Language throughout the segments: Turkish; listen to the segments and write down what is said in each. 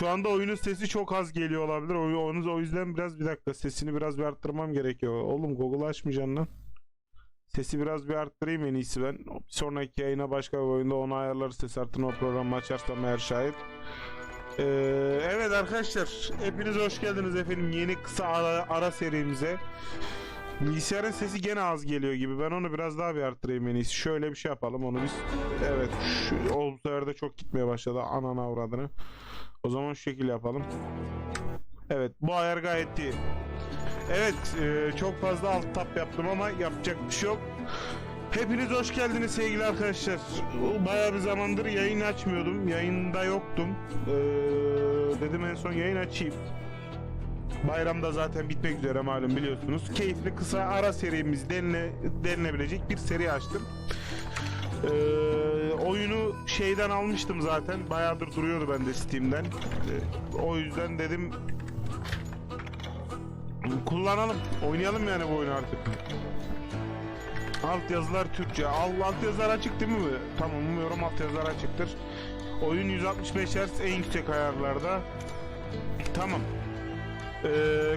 Şu anda oyunun sesi çok az geliyor olabilir. O yüzden bir dakika sesini biraz bir arttırmam gerekiyor. Oğlum Google açmayacaksın lan. Sesi biraz bir arttırayım en iyisi ben. Bir sonraki yayına başka bir oyunda onu ayarlarız. Ses arttırma programı açarsam eğer şayet. Evet arkadaşlar, hepiniz hoş geldiniz efendim yeni kısa ara serimize. Bilgisayarın sesi gene az geliyor gibi. Ben onu biraz daha bir arttırayım en iyisi. Şöyle bir şey yapalım onu biz. Evet, o sefer de çok gitmeye başladı. Anana avradını. O zaman şu şekilde yapalım. Evet, bu ayar gayet iyi. Evet, çok fazla alt tap yaptım ama yapacak bir şey yok. Hepiniz hoş geldiniz sevgili arkadaşlar. Bayağı bir zamandır yayın açmıyordum. Yayında yoktum. Dedim en son yayın açayım. Bayramda zaten bitmek üzere malum biliyorsunuz. Keyifli kısa ara serimiz denilebilecek bir seri açtım. Oyunu şeyden almıştım zaten. Bayağıdır duruyordu bende Steam'den. O yüzden dedim kullanalım. Oynayalım yani bu oyunu artık. Alt yazılar Türkçe. Alt yazılar açık değil mi? Tamam, umuyorum alt yazılar açıktır. Oyun 165 Hz en yüksek ayarlarda. Tamam.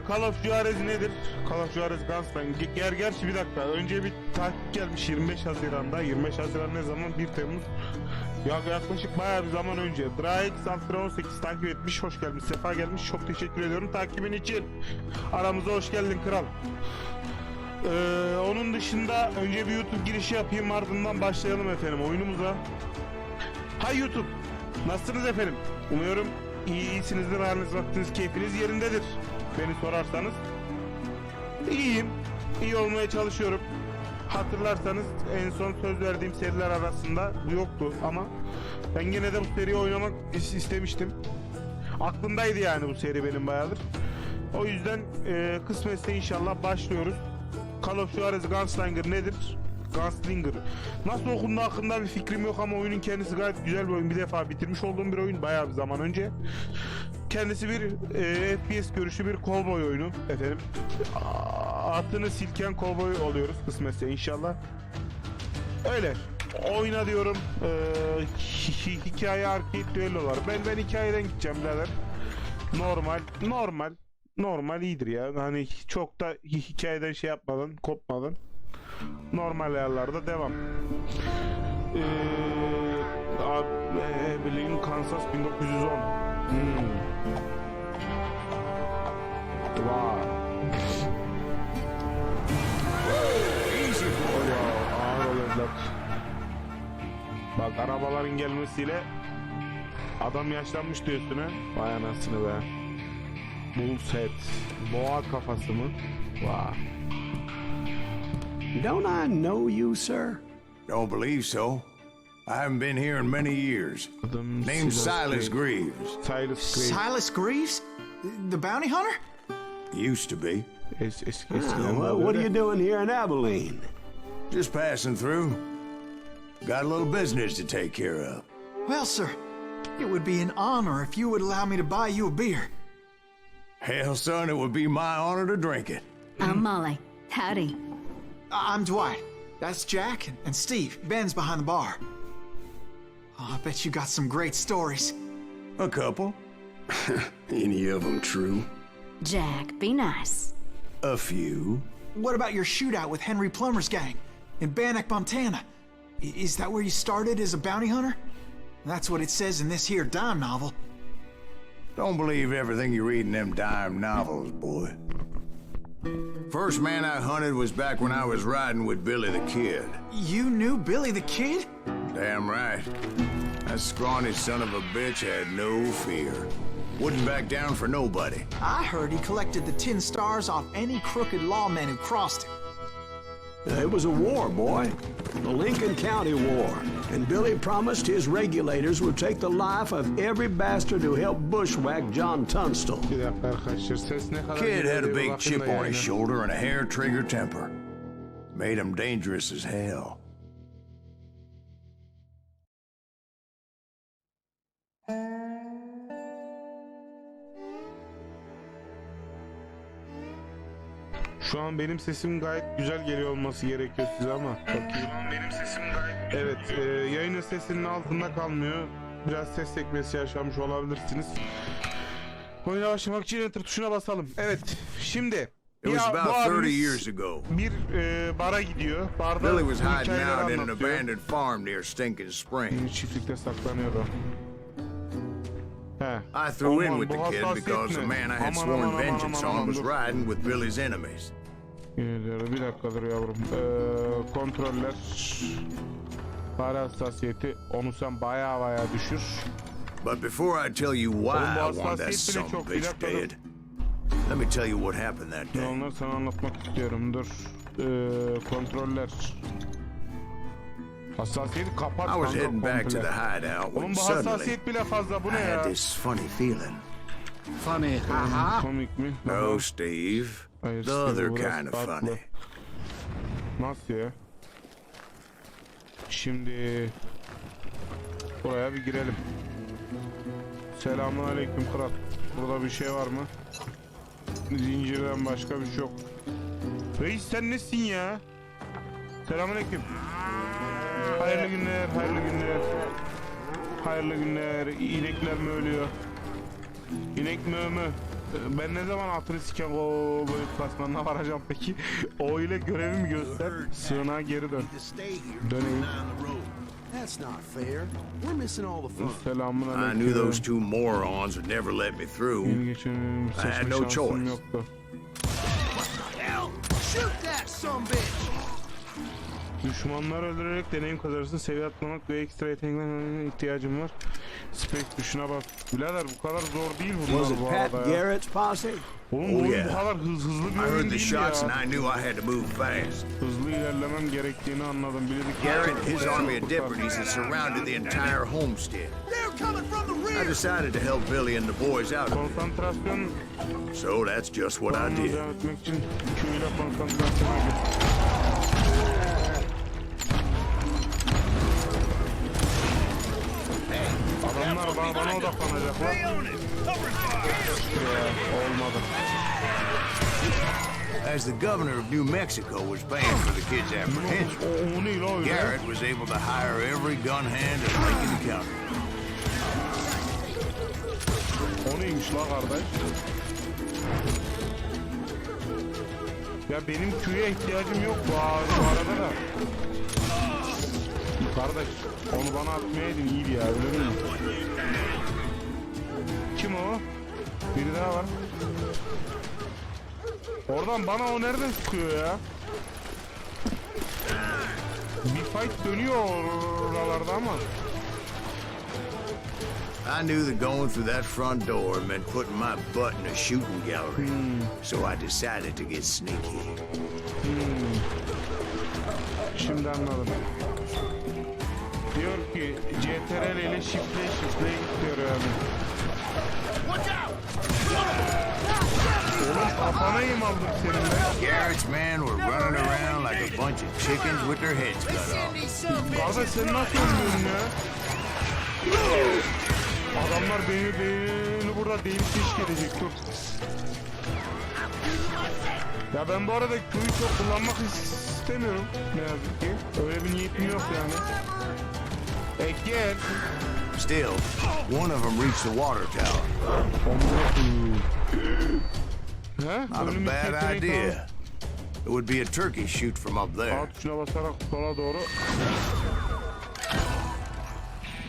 Call of Juarez nedir? Call of Juarez Gunslinger. Gerçi bir dakika. Önce bir takip gelmiş 25 Haziran'da. 25 Haziran ne zaman? 1 Temmuz. Yaklaşık bayağı bir zaman önce. Drax 18 takip etmiş. Hoş gelmiş. Sefa gelmiş. Çok teşekkür ediyorum takibin için. Aramıza hoş geldin kral. Onun dışında önce bir YouTube girişi yapayım, ardından başlayalım efendim oyunumuza. Hay YouTube, nasılsınız efendim? Umuyorum iyisinizdir, haliniz vaktiniz keyfiniz yerindedir. Beni sorarsanız iyiyim, iyi olmaya çalışıyorum. Hatırlarsanız en son söz verdiğim seriler arasında bu yoktu ama ben gene de bu seriyi oynamak istemiştim. Aklımdaydı yani bu seri benim bayağıdır. O yüzden kısmetse inşallah başlıyoruz. Call of Juarez Gunslinger nedir? Gunslinger. Nasıl okunduğu hakkında bir fikrim yok ama oyunun kendisi gayet güzel bir oyun. Bir defa bitirmiş olduğum bir oyun bayağı bir zaman önce. Kendisi bir FPS görüşü bir kovboy oyunu efendim. Atını silken kovboy oluyoruz kısmetse inşallah. Öyle. Oyna diyorum. Hikaye arcade düellolar. Ben hikayeden gideceğim birader. Normal iyidir ya. Hani çok da hikayeden şey yapmadan, kopmadan normal ayarlarda devam. Bilin Kansas 1910. Wow. Easy boy ya. Ağır ol evlat. Bak arabaların gelmesiyle adam yaşlanmış diyor üstüne. Vay anasını be. Bullset. Boğa kafası mı? Wow. Don't I know you, sir? Don't believe so. I haven't been here in many years. Name's Silas Greaves. Silas Greaves? The bounty hunter? Used to be. What are you doing here in Abilene? Just passing through. Got a little business to take care of. Well, sir, it would be an honor if you would allow me to buy you a beer. Hell, son, it would be my honor to drink it. I'm Molly. Howdy. I'm Dwight. That's Jack and Steve. Ben's behind the bar. Oh, I bet you got some great stories. A couple. Any of them true? Jack, be nice. A few. What about your shootout with Henry Plummer's gang in Bannock, Montana? Is that where you started as a bounty hunter? That's what it says in this here dime novel. Don't believe everything you read in them dime novels, boy. First man I hunted was back when I was riding with Billy the Kid. You knew Billy the Kid? Damn right. That scrawny son of a bitch had no fear. Wouldn't back down for nobody. I heard he collected the 10 stars off any crooked lawmen who crossed him. It was a war, boy. The Lincoln County War. And Billy promised his regulators would take the life of every bastard who helped bushwhack John Tunstall. Kid had a big chip on his shoulder and a hair-trigger temper. Made him dangerous as hell. Şu an benim sesim gayet güzel geliyor olması gerekiyor size ama bakayım. Şu an benim sesim gayet güzel. Evet, yayının sesinin altında kalmıyor. Biraz ses sekmesi yaşamış olabilirsiniz. Oyuna başlamak için enter tuşuna basalım. Evet. Şimdi It was bu about 30 abimiz years ago. bir bara gidiyor. Barda Billy was bu hiding hikayeleri out in an anlatıyor. abandoned farm near Stinking Spring. Çiftlikte saklanıyordu. He. I threw in Aman, with bu the kid hassasiyet because the ne? man I had Aman, sworn aman, aman, vengeance aman, on was dur. riding with Billy's enemies. Bir dakikadır yavrum. Kontroller. Fare hassasiyeti. Onu sen baya düşür. But before I tell you why Oğlum, bu I want that hassasiyet bile son çok. bitch Bir dakika dur. dead, let me tell you what happened that Ne day. onları sana anlatmak istiyorum. Dur. Kontroller. Hassasiyeti kapat I was kanka heading back to komple. the hideout when Oğlum bu suddenly hassasiyet bile fazla. Bu I ne had ya? this funny feeling. Funny, haha. Komik mi? No, Steve. Hayır, The Steve, other bu biraz kind of farklı. funny. Nasıl ya? Şimdi buraya bir girelim. Selamünaleyküm kral. Burada bir şey var mı? Zincirden başka bir şey yok. Reis sen nesin ya? Selamünaleyküm. Hayırlı günler, hayırlı günler. Hayırlı günler. İnekler mi ölüyor? İnek mi mü? Ben ne zaman atını siken o böyle klasmanına varacağım peki? O ile görevimi göster. Sığınağa geri dön. Döneyim. That's not fair. We're missing all the fun. Selamun I knew aleyküm. those two morons would never let me through. Yeni geçen had seçme no şansım choice. yoktu. Shoot that sumbitch! Düşmanları öldürerek deneyim kazanırsın. Seviye atlamak ve ekstra yeteneklerine ihtiyacım var. Space tuşuna bas. Birader bu kadar zor değil Was bunlar it bu Pat arada ya. Garrett's posse? Oğlum Oh, bu oyun yeah. bu kadar hızlı I bir oyun heard the değil shots ya. and I knew I had to move fast. Hızlı ilerlemem gerektiğini anladım. Bildik Garrett and his army of deputies had surrounded the entire homestead. They're coming from the I rear! decided to help Billy and the boys out of it. Konsantrasyon So that's just what I planını did. devam etmek için Q ile konsantrasyona gir. Adamlar bana odaklanacaklar. Ya, olmadı. As the governor of New Mexico was paying for the kid's apprehension, O ne la öyle? Garrett was able to hire every gun hand in Lincoln County. O neymiş la kardeş? Ya benim Q'ya ihtiyacım yok bu arada da. Kardeş onu bana atmayaydın iyiydi ya öyle değil mi? Kim o? Biri daha var. Oradan bana o nereden sıkıyor ya? Bir fight dönüyor oralarda ama. I knew that going through that front door meant putting my butt in a shooting gallery, so I decided to get sneaky. Şimdi anladım. Diyor ki CTRL ile şifre gidiyor yani. Oğlum kafana yem aldım seninle. Garrett's men were running around like a bunch of chickens with their heads cut off. Kardeş sen nasıl öldün ya? Adamlar beni burada delik deşik edecek dur. Ya ben bu arada Q'yu çok kullanmak istemiyorum ne yazık ki. Öyle bir niyetim yok yani. Gel. Still, one of them reached the water tower. Not a bad idea. It would be a turkey shoot from up there. Sağ tuşuna basarak sola doğru.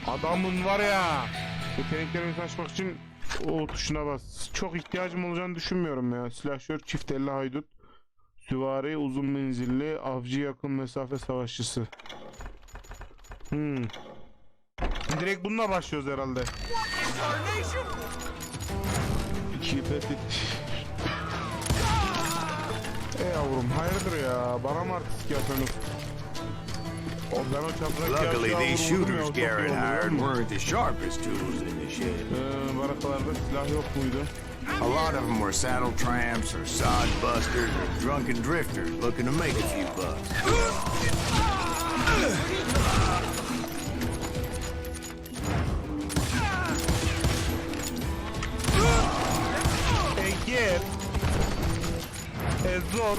Adamın var ya. Yeteneklerimi taşımak için o tuşuna bas. Çok ihtiyacım olacağını düşünmüyorum ya. Silahşör, çift elli haydut, süvari, uzun menzilli, avcı, yakın mesafe savaşçısı. Direkt bununla başlıyoruz herhalde. Keep it. Yavrum hayırdır ya? Bana mı artistik yapıyorsunuz? Ben o çapraz Luckily, these shooters Garrett hired weren't the sharpest tools in the shed. Barakalarda silah yok muydu? A lot of them were saddle tramps or sod busters or drunken drifters looking to make a few bucks. Gel. Zor.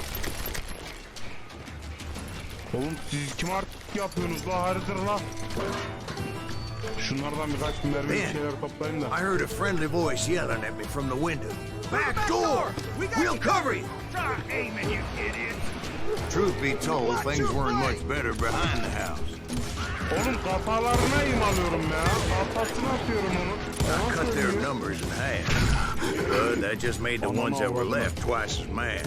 Oğlum siz kim artık yapıyorsunuz la hayırdır la? Şunlardan birkaç mermi bir Then, şeyler toplayayım da. I heard a friendly voice yelling at me from the window. Back door! We'll cover you! Start aiming, you idiot! Truth be told, things weren't much better behind the house. Oğlum kafalarına alıyorum ya. Kafasına atıyorum onu. I cut their söylüyor? numbers in half. But that just made the ones that were left twice as mad.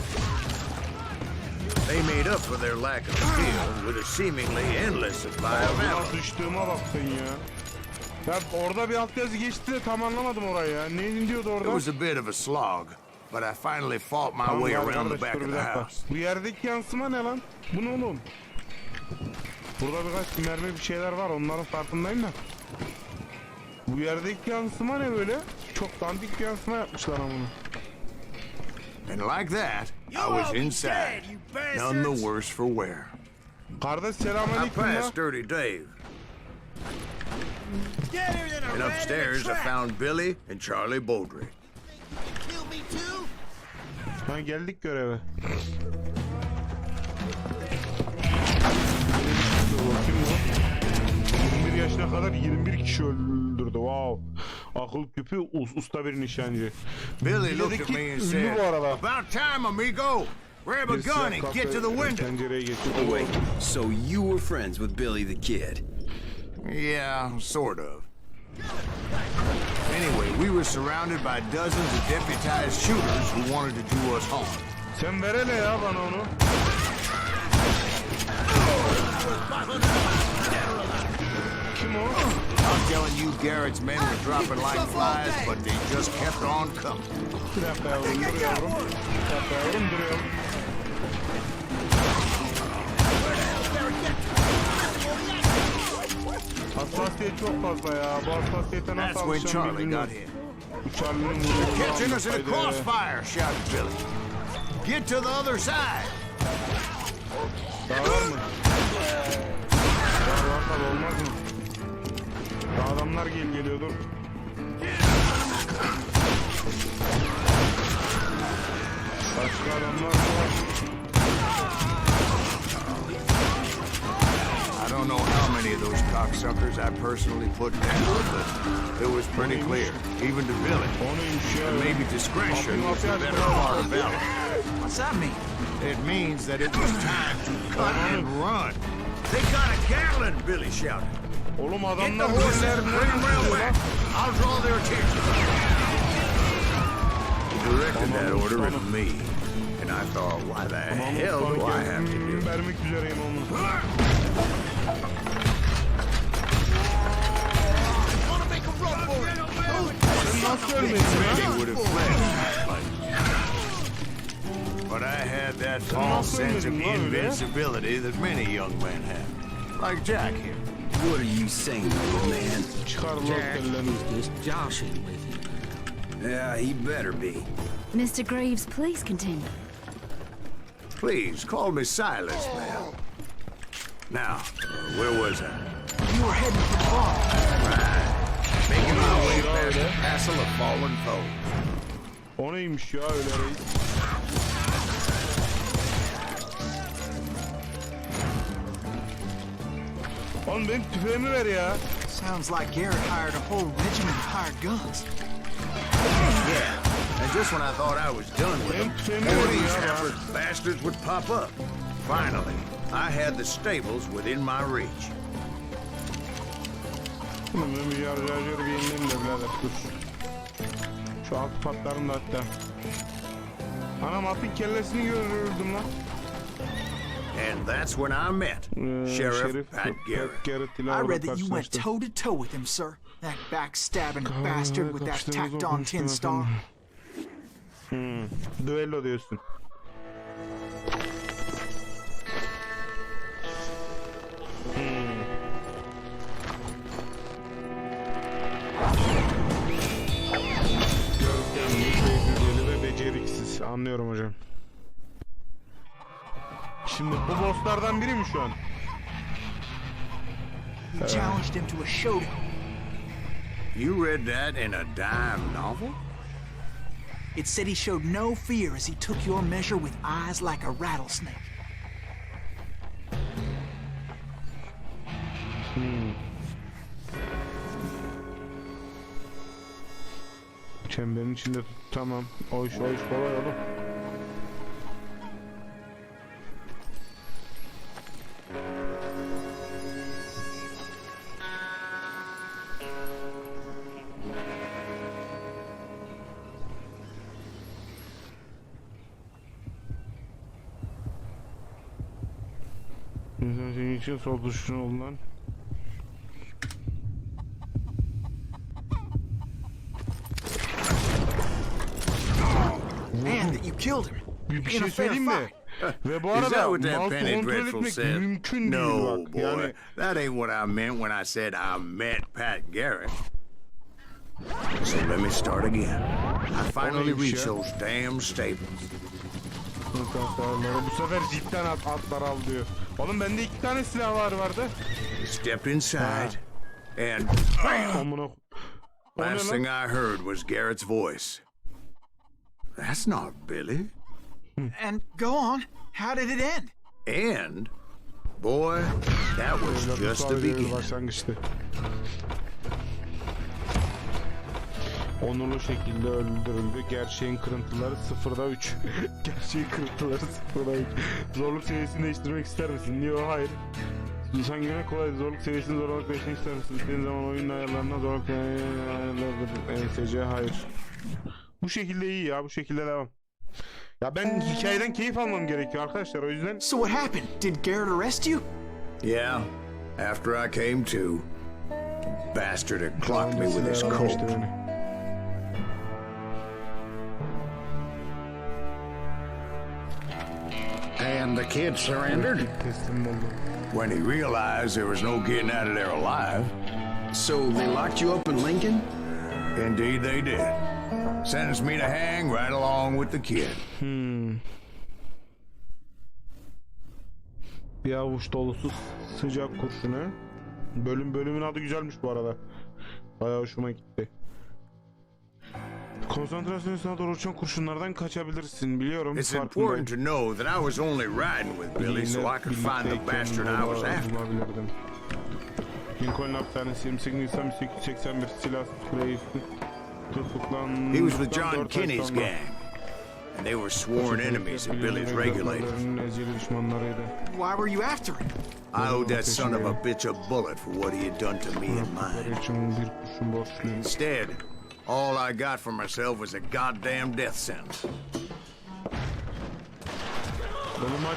They made up for their lack of skill with a seemingly endless supply of ammo. Biraz düştüğüme bak sen ya. Ya orada bir altyazı geçti de tam anlamadım orayı ya. Ne diyordu It orada? was a bit of a slog, but I finally fought my way Tamam, around the kardeş, back dur of bir the dakika. house. Bu yerdeki yansıma ne lan? Bu ne oğlum? Burada birkaç mermi bir şeyler var, onların farkındayım da. Bu yerdeki yansıma ne böyle? Çok dandik bir yansıma yapmışlar ama bunu. And like that, I was inside, none the worse for wear. Kardeş I selamünaleyküm la. passed Dirty Dave, and upstairs I found Billy and Charlie Baudry. Kill me too? Ha, geldik göreve. Kim bu? 21 yaşına kadar 21 kişi öldürdü. Wow. Akıl küpü usta bir nişancı. Billy looked at me and Ünlü said, bu arada. "About time, amigo. Grab a Bir gun silah and get kaptı, to the window." pencereye geçti. Wait, so you were friends with Billy the Kid? Yeah, sort of. Anyway, we were surrounded by dozens of deputized shooters who wanted to do us harm. Sen ver hele ya bana onu. Kim o? I'm telling you, Garrett's men were dropping like flies, but they just kept on coming. Bir dakika yavrum, dur yavrum. Bir dakika yavrum, dur yavrum. Hassasiyet çok fazla ya. Bu hassasiyete nasıl That's when alışacağım Charlie bilmiyorum. got hit. Bu Charlie'nin vuruyor. Catching us in a Haydi. crossfire, shouted Billy. Get to the other side. Daha var mı? Daha var tabi, olmaz mı? Daha adamlar geliyordur. Başka adamlar var. I don't know how many of those cocksuckers I personally put down, but it was pretty clear, even to Billy. O neymiş ya? And maybe discretion was the better part of valor. What's that mean? It means that it was time to cut and run. They got a Gatlin, Billy shouted. Oğlum Get the adamlar horses birbirlerine and bring them real vuruyor back. lan. I'll draw their attention. He directed that order at me, and I thought, why the hell do I have to do it? Vermek üzereyim onu. Sen nasıl ölmedin He ya? would have fled. But I had that false sense of invincibility that many young men have. Like Jack here. What are you saying, little man? Çıkar lan kellerini. Just joshing with you. Yeah, he better be. Mr. Greaves, please continue. Please, call me Silas, man. Now, where was I? You were heading for the bar. Making my way past the castle of fallen foes. O neymiş ya öyle reis? Oğlum benim tüfeğimi ver ya. Sounds like Garrett hired a whole regiment of hired guns. Yeah, and just when I thought I was done with them, more of these effort bastards would pop up. Finally, I had the stables within my reach. Oğlum ben bir yargıcı bir yenileyim de birader dur. Şu altı patlarım da hatta. Anam atın kellesini görürdüm lan. And that's when I met Sheriff Pat Garrett. ile I orada read that you went karşılaştım. toe to toe with him, sir. That backstabbing bastard with that tacked on tin star. Düello diyorsun. Görkemli, tecrübeli ve beceriksiz. Anlıyorum hocam. Şimdi bu bosslardan biri mi şu an? You challenged him to a showdown. You read that in a dime novel? It said he showed no fear as he took your measure with eyes like a rattlesnake. Çemberin içinde tut. Tamam. O iş kolay oğlum. Senin için sol tuşuna olunan. Man, that you killed him. Bir şey söyleyeyim mi? Ve bu arada mouse kontrol etmek mümkün değil No, bak. boy. Yani That ain't what I meant when I said I met Pat Garrett. So let me start again. I finally reached those damn stables. bu sefer cidden atlar al diyor. Oğlum bende 2 tane silah vardı. Stepped inside, and Amına. last thing I heard was Garrett's voice. That's not Billy. And go on. How did it end? And, boy, that was just the beginning. Başlangıçtı. Onurlu şekilde öldürüldü. Gerçeğin kırıntıları 0'da 3. Gerçeğin kırıntıları 0'da 3. Zorluk seviyesini değiştirmek ister misin? Niye o? Hayır. İnsan güne kolay. Zorluk seviyesini zorluk değiştirmek ister misin? İstediğin zaman oyun ayarlarına zorluk ayarlarına hayır. Bu şekilde iyi ya. Bu şekilde devam. Ya ben hikayeden keyif almam gerekiyor arkadaşlar. O yüzden... So what happened? Did Garrett arrest you? Yeah, after I came to, bastard had clocked me with his coat. And the kid surrendered? When he realized there was no getting out of there alive, So they locked you up in Lincoln? indeed they did. Sentenced me to hang right along with the kid. Bir avuç dolusu sıcak kurşunu. Bölümün adı güzelmiş bu arada. Bayağı hoşuma gitti. Konsantrasyon üstüne doğru uçan kurşunlardan kaçabilirsin. Biliyorum. It's important to know that I was only riding with Billy so I could find the bastard I was after. Lincoln hapishanesi 28 Nisan 1881 silah keyifli tutuklandı. He was with John Kinney's gang, and they were sworn enemies of Billy's regulators. Why were you after him? I owed that son of a bitch a bullet for what he had done to me and mine. Instead, all I got for myself was a goddamn death sentence.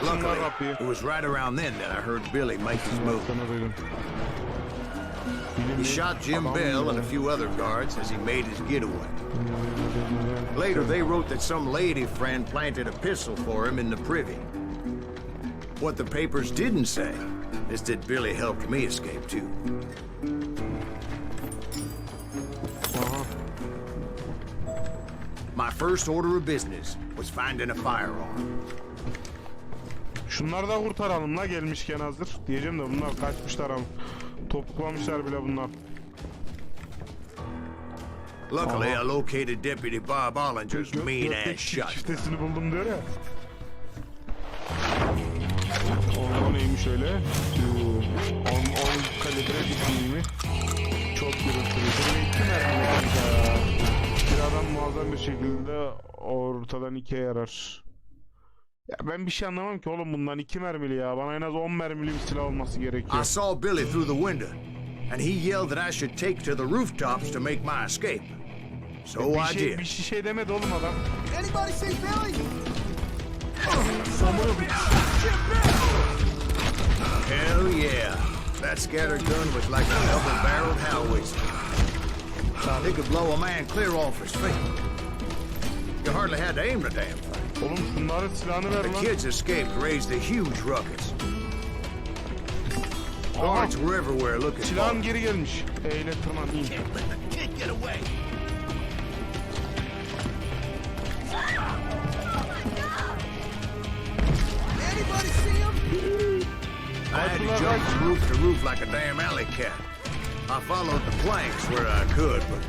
Luckily, it was right around then that I heard Billy make his move. He shot Jim Bell and a few other guards as he made his getaway. Later, they wrote that some lady friend planted a pistol for him in the privy. What the papers didn't say is that Billy helped me escape too. My first order of business was finding a firearm. Şunları da kurtaralım la gelmişken hazır. Diyeceğim de bunlar kaçmışlar ama. Topuklamışlar bile bunlar. Luckily, I located Deputy Bob Ollinger's mean-ass shotgun. Çiftesini buldum diyor ya. O neymiş öyle? 10 kalibre bir mi? Çok gürültülü. Bir adam muazzam bir şekilde ortadan ikiye yarar. Ya ben bir şey anlamam ki oğlum bundan 2 mermili ya. Bana en az 10 mermili bir silah olması gerekiyor. I saw Billy through the window, and he yelled that I should take to the rooftops to make my escape. So I did. Bir şey demedi oğlum adam. Anybody see Billy? Hell yeah. That scatter gun was like a double-barreled howitzer. It could blow a man clear off his feet. You hardly had to aim the damn thing. Oğlum şunların silahını ver The lan. kids escaped raised a huge ruckus. Guards were everywhere looking for Silahım them. geri gelmiş. Eyle tırman in. Can't let the kid get away. Anybody see him? I had to jump from roof to roof like a damn alley cat. I followed the planks where I could, but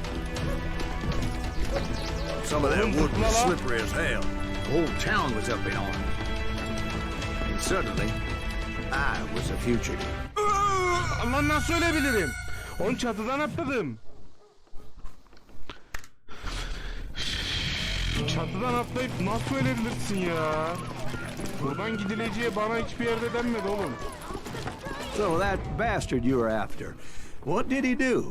some of that wood was slippery as hell. The whole town was up in arms. And suddenly, I was a fugitive. Allah nasıl ölebilirim? Onun çatıdan atladım. Çatıdan atlayıp nasıl ölebilirsin ya? Buradan gidileceği bana hiçbir yerde denmedi oğlum. So that bastard you were after, what did he do?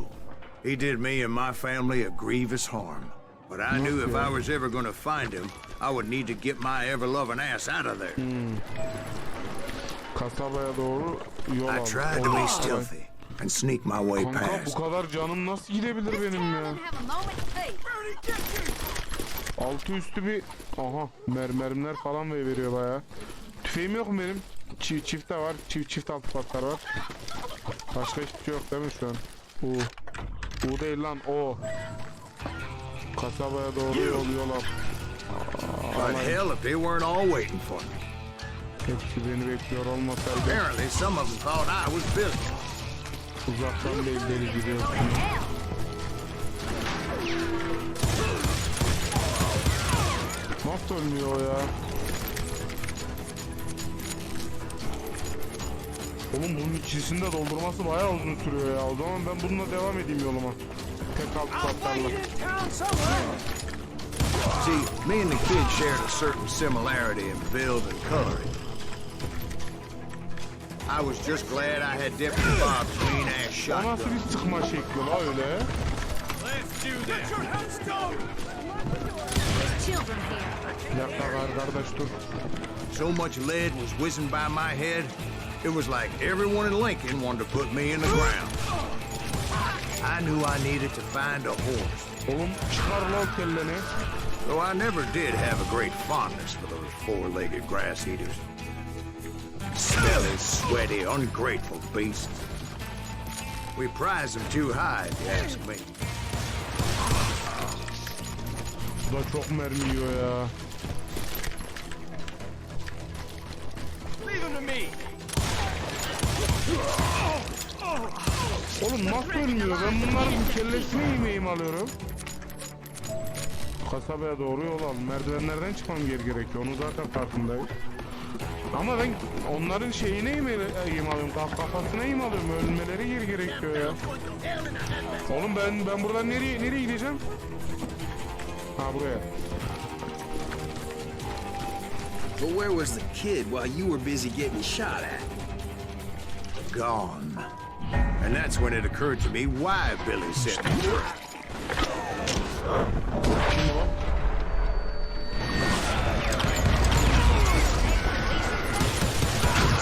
He did me and my family a grievous harm. But I knew if I was ever going to find him, I would need to get my ever-loving ass out of there. Kasabaya doğru yol I aldım. tried to be stealthy and sneak my way Kanka bu past. kadar canım nasıl gidebilir benim ya? Have a moment's peace. Altı üstü bir... Aha mermiler falan veriyor bayağı. Tüfeğim yok mu benim? Çift de var. Çift altı patlar var. Başka hiçbir şey yok değil mi şu an? U değil lan o. Kasabaya doğru yol al. But hell, if they weren't all waiting for me. Hepsi beni bekliyor olmasaydı Apparently, some of them thought I was Billy. uzaktan deli gidiyor. Nasıl ölmüyor o ya? Oğlum bunun ikisini de doldurması bayağı uzun sürüyor ya. O zaman ben bununla devam edeyim yoluma. Tek alt patlarla. See, me and the kid shared a certain similarity in build and coloring. I was just glad I had Deputy Bob's mean-ass O nasıl shotgun. bir sıkma şekli la öyle? Children here. Bir dakika kardeş dur. So much lead was whizzing by my head, it was like everyone in Lincoln wanted to put me in the ground. I knew I needed to find a horse. Oğlum çıkar la o kelleni. Though I never did have a great fondness for those four-legged grass eaters. Smelly, sweaty, ungrateful beasts. We prize them too high, if you ask me. Bu da çok mermi yiyor ya. Oğlum nasıl ölmüyor? Ben bunların kellesini yemeğimi alıyorum. Kasabaya doğru yol al. Merdivenlerden çıkmam gerekiyor. Onu zaten farkındayım. Ama ben onların şeyine yem alıyorum. Kafasına yem alıyorum. Ölmeleri gerekiyor ya. Oğlum ben buradan nereye gideceğim? Ha buraya. But where was the kid while you were busy getting shot at? Gone. And that's when it occurred to me why Billy set me free.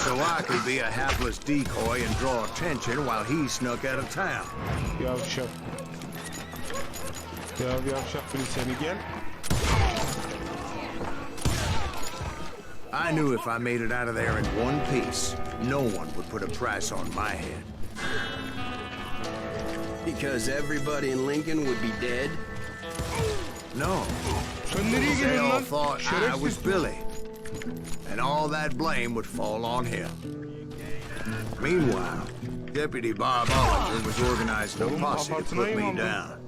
So I could be a hapless decoy and draw attention while he snuck out of town. Yavşak. Yavşak biri seni gel. I knew if I made it out of there in one piece, no one would put a price on my head. Because everybody in Lincoln would be dead? No. Sen nereye They gidiyorsun all lan? thought I Şerefsiz. was Billy. And all that blame would fall on him. Meanwhile, Deputy Bob Oliver was organizing a Oğlum, posse to kafasına put me yem aldı. down.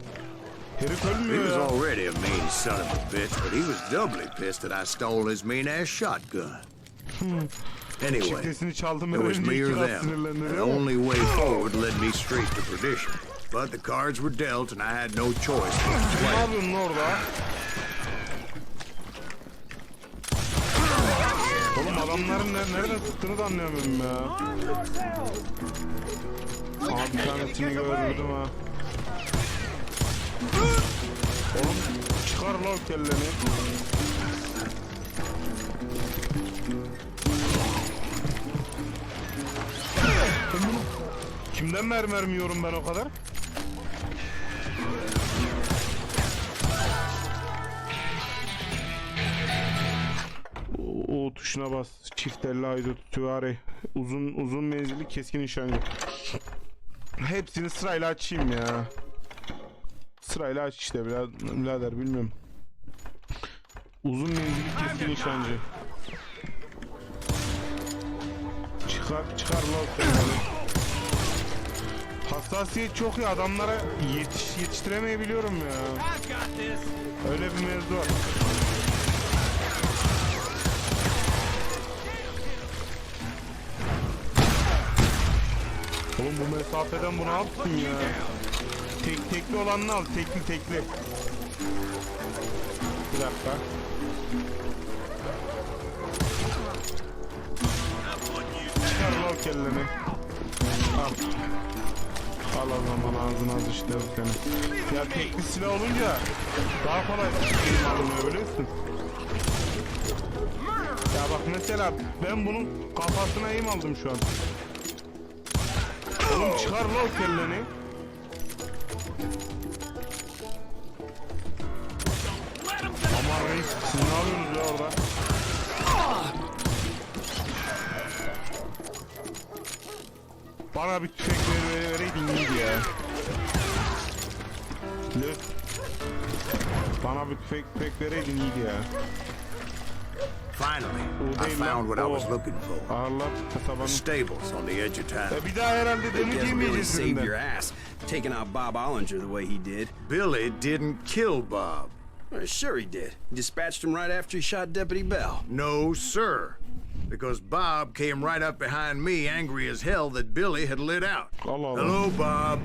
Herif He ölmüyor was ya. already a mean son of a bitch, but he was doubly pissed that I stole his mean-ass shotgun. Anyway, Çiftesini çaldım. it was me or iki kat them. sinirlendi, The değil mi? only way forward led me straight to perdition. But the cards were dealt, and I had no choice but to Ne play. yapıyorsun orada? Oğlum adamların nereden sıktığını da anlayamıyorum ya. Abi bir tanesini gördüm ha. Oğlum çıkar lan o kelleni. Kimden mermi yiyorum ben o kadar? O tuşuna bas. Çift elle aydut Juarez. Uzun menzilli keskin nişancı. Hepsini sırayla açayım ya. Sırayla aç işte birader bilmiyorum. Uzun menzilli keskin nişancı. Çıkar lan. Hassasiyet çok ya, adamlara yetiştiremeyebiliyorum ya. Öyle bir mevzu var. Oğlum bu mesafeden bunu yaptın ya. Tekli olanını al, tekli. Bir dakika. Çıkar lan kelleni. Al. Al o zaman ağzına sıçtım seni. Ya tekli silah olunca daha kolay eğim alınıyor biliyorsun. Ya bak mesela ben bunun kafasına eğim aldım şu an. Oğlum çıkar lan kelleni. Aman reis siz ne yapıyorsunuz ya orada? Bana bir tüfek vereydin iyiydi ya. Ne? Bana bir tüfek vereydin iyiydi ya. Finally, I found what I was looking for. Allah The kasabanın. stables on the edge of town. Bir daha herhalde Guess döneceğim really yiyeceğiz saved your üzerinden. ass, taking out Bob Ollinger the way he did. Billy didn't kill Bob. Well, sure he did. He dispatched him right after he shot Deputy Bell. No, sir. Because Bob came right up behind me, angry as hell that Billy had lit out. Allah Allah. Hello, Bob,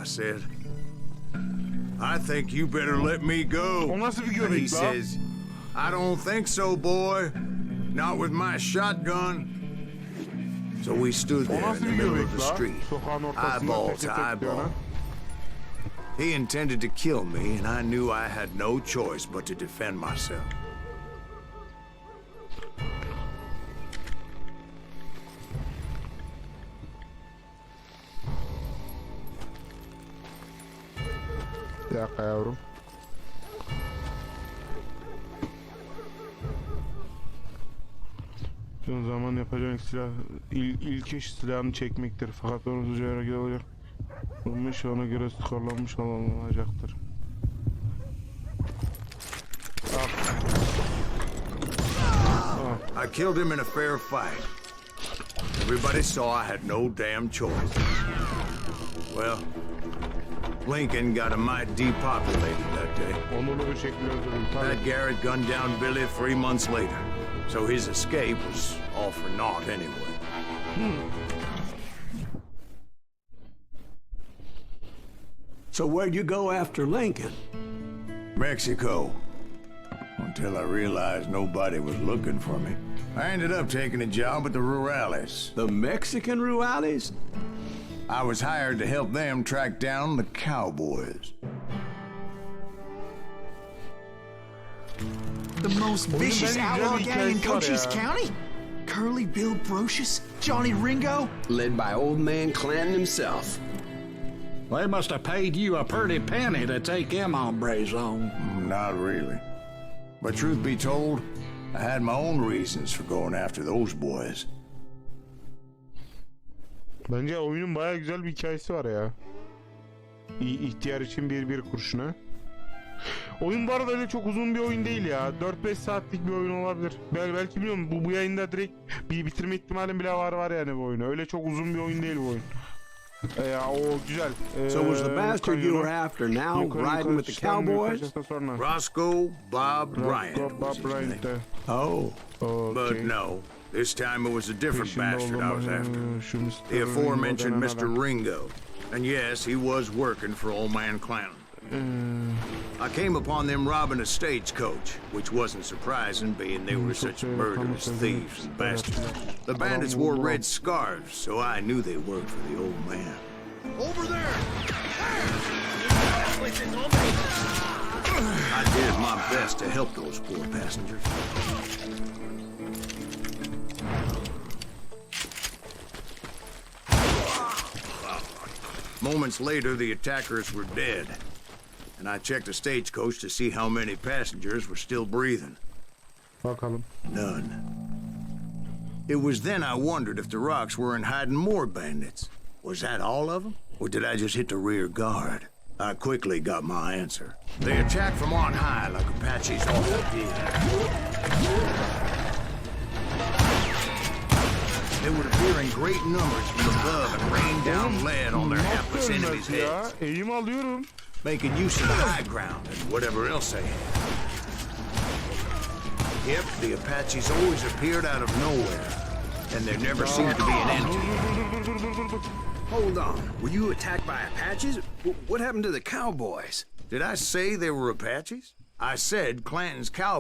I said. I think you better let me go. O nasıl bir And he göbek lan? says, I don't think so, boy. Not with my shotgun. So we stood O there in nasıl the bir middle göbek of the lan? street, Sokağın ortasında eyeball teke to tek diyor eyeball. lan. He intended to kill me, and I knew I had no choice but to defend myself. Bir dakika yavrum. Son zaman yapacağın silah ilk iş silahını çekmektir. Fakat onu hızlıca hareket olacak. Olmuş ona göre skorlanmış olacaktır. I killed him in a fair fight. Everybody saw I had no damn choice. Well, Lincoln got a mite depopulated that day. Onurlu bir şekilde öldürüldü. That Garrett gunned down Billy 3 months later. So his escape was all for naught anyway. So where'd you go after Lincoln? Mexico. Until I realized nobody was looking for me. I ended up taking a job at the Rurales. The Mexican Rurales? I was hired to help them track down the cowboys. The most vicious benim outlaw güzel bir gang in hikayesi var Cochise ya. County? Curly Bill Brocious? Johnny Ringo? Led by old man Clanton himself. They must have paid you a pretty penny to take them hombres on. Not really. But truth be told, I had my own reasons for going after those boys. Bence oyunun bayağı güzel bir hikayesi var ya. İhtiyar için bir kurşuna. Oyun bu arada öyle çok uzun bir oyun değil ya. 4-5 saatlik bir oyun olabilir. Belki bilmiyorum bu yayında direkt bir bitirme ihtimalim bile var yani bu oyunu. Öyle çok uzun bir oyun değil bu oyun. Ya o güzel. So was the bastard you were after now riding with the cowboys? Roscoe Bob Bryant was Bob his Bryant. name. Oh. But no, this time it was a different bastard I was after. The aforementioned Mr. Ringo. And yes, he was working for old man Clanton. I came upon them robbing a stagecoach, which wasn't surprising, being they were such murderous thieves and bastards. The bandits wore red scarves, so I knew they worked for the old man. Over there! I did my best to help those poor passengers. Moments later, the attackers were dead. And I checked the stagecoach to see how many passengers were still breathing. Bakalım. None. It was then I wondered if the rocks weren't hiding more bandits. Was that all of them? Or did I just hit the rear guard? I quickly got my answer. They attacked from on high like Apaches often did. They would appear in great numbers from above and rain down lead on their hapless enemies' ya. heads, Eğim alıyorum. making use of the high ground and whatever else they had. Yep, the Apaches always appeared out of nowhere, and there never seemed to be an end to it. Hold on. Were you attacked by Apaches? What happened to the cowboys? Did I say they were Apaches? I said Clanton's cowboy.